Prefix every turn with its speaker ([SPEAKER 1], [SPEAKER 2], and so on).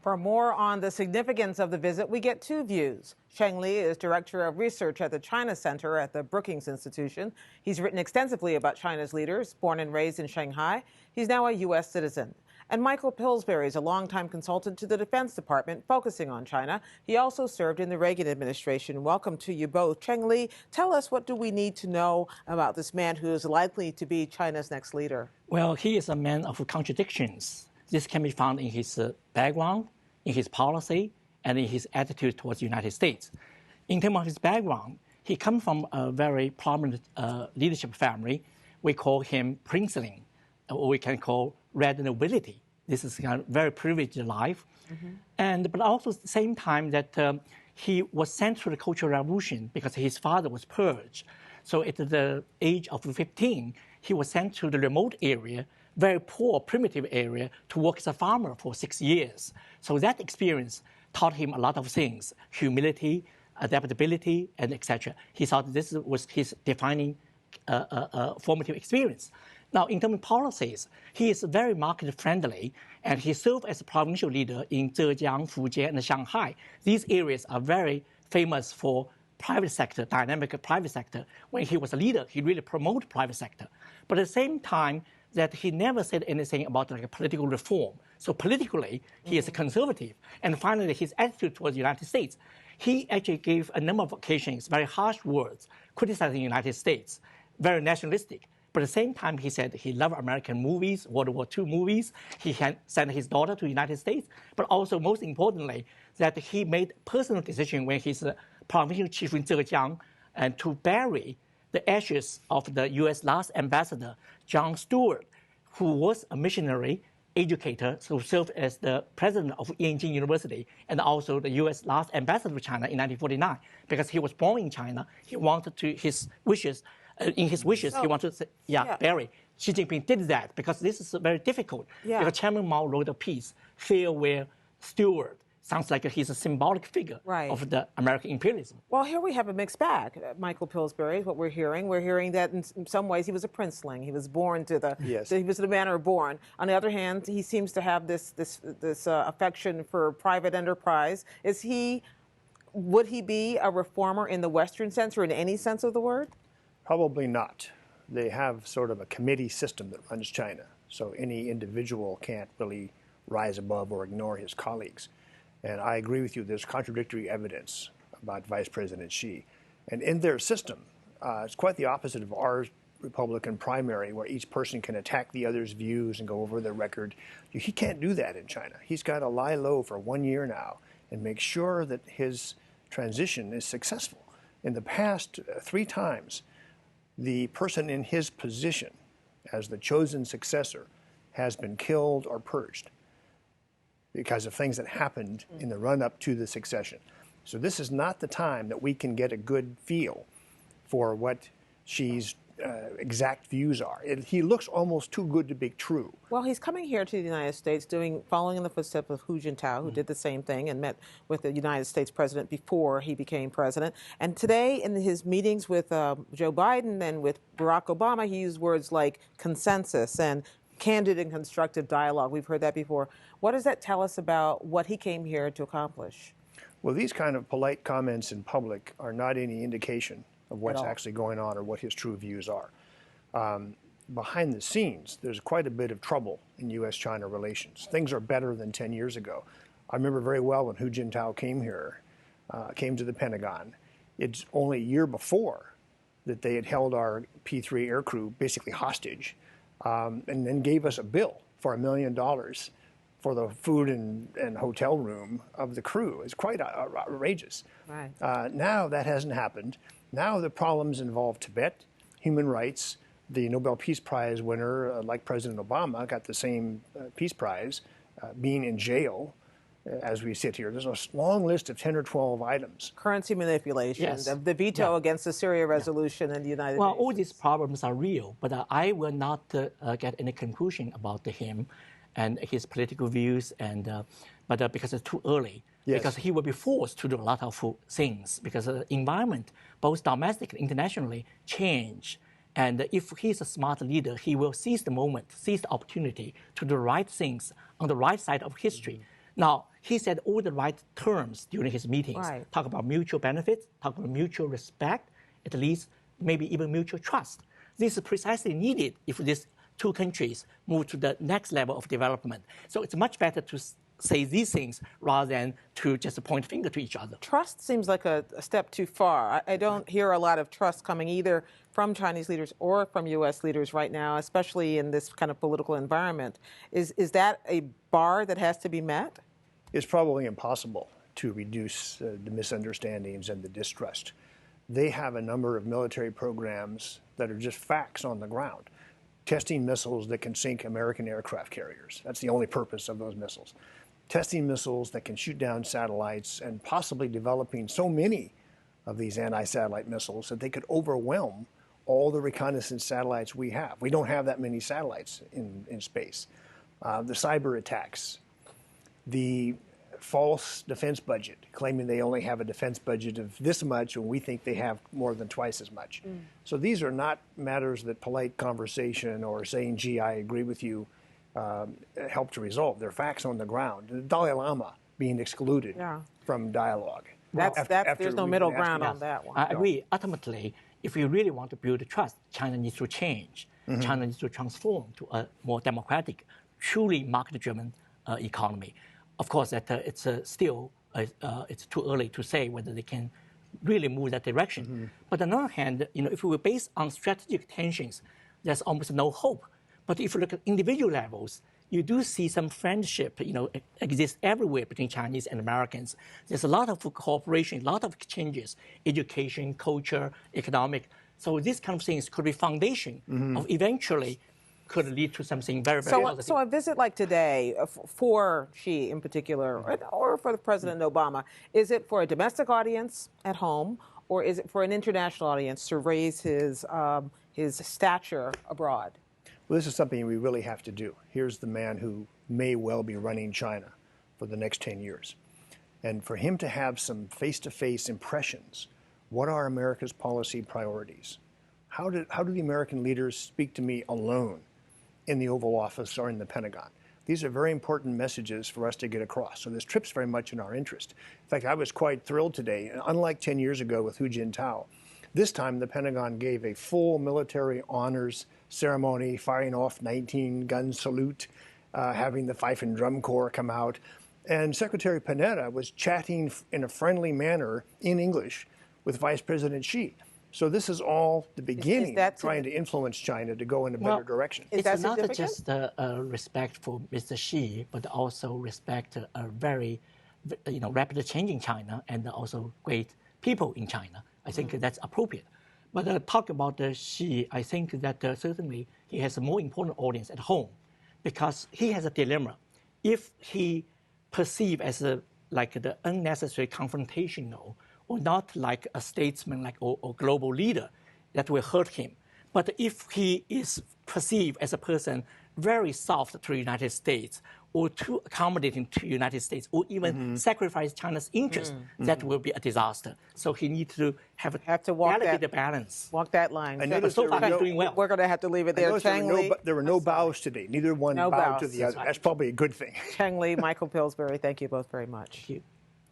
[SPEAKER 1] For more on the significance of the visit, we get two views. Cheng Li is Director of Research at the China Center at the Brookings Institution. He's written extensively about China's leaders, born and raised in Shanghai. He's now a U.S. citizen. And Michael Pillsbury is a longtime consultant to the Defense Department focusing on China. He also served in the Reagan administration. Welcome to you both. Cheng Li, tell us, what do we need to know about this man who is likely to be China's next leader?
[SPEAKER 2] Well, he is a man of contradictions. This can be found in his background, in his policy, and in his attitude towards the United States. In terms of his background, he comes from a very prominent leadership family. We call him princeling, or we can call red nobility. This is a very privileged life. But also at the same time that he was sent through the Cultural Revolution because his father was purged. So at the age of 15, he was sent to the remote area, very poor, primitive area, to work as a farmer for 6 years. So that experience taught him a lot of things: humility, adaptability, and etc. He thought this was his defining formative experience. Now, in terms of policies, he is very market-friendly, and he served as a provincial leader in Zhejiang, Fujian, and Shanghai. These areas are very famous for private sector, dynamic private sector. When he was a leader, he really promoted private sector. But at the same time, that he never said anything about like a political reform. So politically, he is a conservative. And finally, his attitude towards the United States, he actually gave a number of occasions very harsh words criticizing the United States, very nationalistic. But at the same time, he said he loved American movies, World War II movies. He had sent his daughter to the United States. But also, most importantly, that he made personal decision when he's a provincial chief in Zhejiang and to bury the ashes of the U.S. last ambassador, John Stewart, who was a missionary educator, who served as the president of Yanjing University and also the U.S. last ambassador to China in 1949. Because he was born in China, he wanted to, he wanted to bury. Xi Jinping did that because this is very difficult. Because Chairman Mao wrote a piece, Farewell Stewart. Sounds like he's a symbolic figure of the American imperialism.
[SPEAKER 1] Well, here we have a mixed bag, Michael Pillsbury, what we're hearing. We're hearing that in some ways he was a princeling. He was born to the, he was the manner born. On the other hand, he seems to have this affection for private enterprise. Would he be a reformer in the Western sense or in any sense of the word?
[SPEAKER 3] Probably not. They have sort of a committee system that runs China, so any individual can't really rise above or ignore his colleagues. And I agree with you, there's contradictory evidence about Vice President Xi. And in their system, it's quite the opposite of our Republican primary, where each person can attack the other's views and go over their record. He can't do that in China. He's got to lie low for 1 year now and make sure that his transition is successful. In the past 3 times, the person in his position as the chosen successor has been killed or purged because of things that happened in the run-up to the succession. So this is not the time that we can get a good feel for what Xi's exact views are. He looks almost too good to be true.
[SPEAKER 1] Well, he's coming here to the United States, following in the footsteps of Hu Jintao, who did the same thing and met with the United States president before he became president. And today, in his meetings with Joe Biden and with Barack Obama, he used words like consensus and candid and constructive dialogue. We've heard that before. What does that tell us about what he came here to accomplish?
[SPEAKER 3] Well, these kind of polite comments in public are not any indication of what's actually going on or what his true views are. Behind the scenes, there's quite a bit of trouble in U.S.-China relations. Things are better than 10 years ago. I remember very well when Hu Jintao came here, came to the Pentagon. It's only a year before that they had held our P-3 aircrew basically hostage, and then gave us a bill for $1 million for the food and hotel room of the crew. It's quite outrageous. Now that hasn't happened. Now the problems involve Tibet, human rights. The Nobel Peace Prize winner, like President Obama, got the same Peace Prize, being in jail as we sit here. There's a long list of 10 or 12 items.
[SPEAKER 1] Currency manipulation, the veto against the Syria resolution in the United States.
[SPEAKER 2] Well, all these problems are real, but I will not get any conclusion about him and his political views, but because it's too early. Because he will be forced to do a lot of things because the environment, both domestically and internationally, change. And if he's a smart leader, he will seize the moment, seize the opportunity to do the right things on the right side of history. Now, he said all the right terms during his meetings.
[SPEAKER 1] Right.
[SPEAKER 2] Talk about mutual benefits, talk about mutual respect, at least maybe even mutual trust. This is precisely needed if these two countries move to the next level of development. So it's much better to say these things rather than to just point a finger to each other.
[SPEAKER 1] Trust seems like a step too far. I don't hear a lot of trust coming either from Chinese leaders or from U.S. leaders right now, especially in this kind of political environment. Is that a bar that has to be met?
[SPEAKER 3] It's probably impossible to reduce the misunderstandings and the distrust. They have a number of military programs that are just facts on the ground, testing missiles that can sink American aircraft carriers. That's the only purpose of those missiles. Testing missiles that can shoot down satellites and possibly developing so many of these anti-satellite missiles that they could overwhelm all the reconnaissance satellites we have. We don't have that many satellites in space. The cyber attacks, the false defense budget, claiming they only have a defense budget of this much when we think they have more than twice as much. So these are not matters that polite conversation or saying, gee, I agree with you, help to resolve. They're facts on the ground. The Dalai Lama being excluded from dialogue.
[SPEAKER 1] There's no middle ground on that one.
[SPEAKER 2] I agree. Ultimately, if you really want to build trust, China needs to change. China needs to transform to a more democratic, truly market-driven economy. Of course, that it's still it's too early to say whether they can really move that direction. But on the other hand, if we were based on strategic tensions, there's almost no hope. But if you look at individual levels, you do see some friendship, exist everywhere between Chinese and Americans. There's a lot of cooperation, a lot of exchanges, education, culture, economic. So these kind of things could be foundation of eventually could lead to something very, very positive.
[SPEAKER 1] So a visit like today, for Xi in particular, or for the President Obama, is it for a domestic audience at home, or is it for an international audience to raise his stature abroad?
[SPEAKER 3] Well, this is something we really have to do. Here's the man who may well be running China for the next 10 years. And for him to have some face-to-face impressions, what are America's policy priorities? How do the American leaders speak to me alone in the Oval Office or in the Pentagon? These are very important messages for us to get across. So this trip's very much in our interest. In fact, I was quite thrilled today. Unlike 10 years ago with Hu Jintao, this time the Pentagon gave a full military honors ceremony, firing off 19-gun salute, having the Fife and Drum Corps come out. And Secretary Panetta was chatting in a friendly manner in English with Vice President Xi. So this is all the beginning of trying to influence China to go in a better direction.
[SPEAKER 2] It's not just respect for Mr. Xi, but also respect a very rapidly changing China and also great people in China. I think that's appropriate. But talk about Xi, I think that certainly he has a more important audience at home because he has a dilemma. If he perceived as the unnecessary confrontational or not like a statesman or global leader, that will hurt him. But if he is perceived as a person very soft to the United States or too accommodating to the United States or even sacrifice China's interest, that will be a disaster. So he needs to have to walk the balance.
[SPEAKER 1] Walk that line.
[SPEAKER 2] So far, he's doing well.
[SPEAKER 1] We're going to have to leave it there.
[SPEAKER 3] There were no bows today. Neither one bowed to the other. That's probably a good thing.
[SPEAKER 1] Cheng Li, Michael Pillsbury, thank you both very much.
[SPEAKER 2] Thank you.